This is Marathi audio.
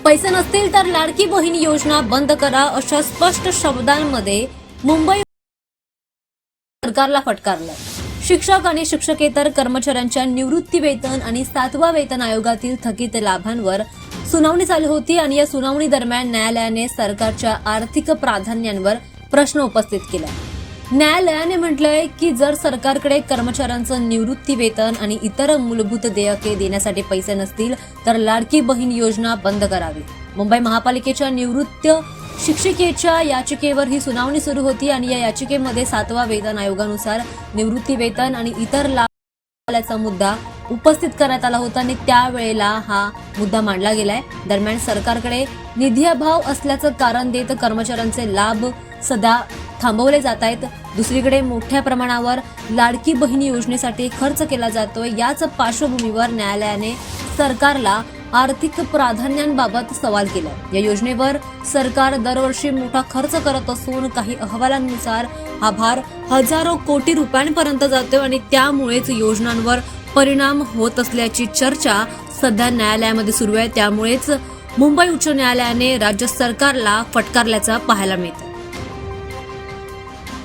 पैसे नसतील तर लाडकी बहीण योजना बंद करा अशा स्पष्ट शब्दांमध्ये मुंबई सरकारला फटकारलं। शिक्षक आणि शिक्षकेतर कर्मचाऱ्यांच्या निवृत्ती वेतन आणि 7व्या वेतन आयोगातील थकीत लाभांवर सुनावणी चालू होती आणि या सुनावणी दरम्यान न्यायालयाने सरकारच्या आर्थिक प्राधान्यांवर प्रश्न उपस्थित केला। न्यायालयाने म्हटलंय की जर सरकारकडे कर्मचाऱ्यांचं निवृत्ती वेतन आणि इतर मूलभूत देयके देण्यासाठी पैसे नसतील तर लाडकी बहीण योजना बंद करावी। मुंबई महापालिकेच्या निवृत्त शिक्षिकेच्या याचिकेवर ही सुनावणी सुरू होती आणि या याचिकेमध्ये 7व्या वेतन आयोगानुसार निवृत्ती वेतन आणि इतर लाभाचा मुद्दा उपस्थित करण्यात आला होता आणि त्यावेळेला हा मुद्दा मांडला गेलाय। दरम्यान सरकारकडे निधीअभाव असल्याचं कारण देत कर्मचाऱ्यांचे लाभ सध्या थांबवले जात आहेत। दुसरीकडे मोठ्या प्रमाणावर लाडकी बहीण योजनेसाठी खर्च केला जातोय। याच पार्श्वभूमीवर न्यायालयाने सरकारला आर्थिक प्राधान्यांबाबत सवाल केला। या योजनेवर सरकार दरवर्षी मोठा खर्च करत असून काही अहवालांनुसार हा भार हजारो कोटी रुपयांपर्यंत जातो आणि त्यामुळेच योजनांवर परिणाम होत असल्याची चर्चा सध्या न्यायालयामध्ये सुरू आहे। त्यामुळेच मुंबई उच्च न्यायालयाने राज्य सरकारला फटकारल्याचं पाहायला मिळतं।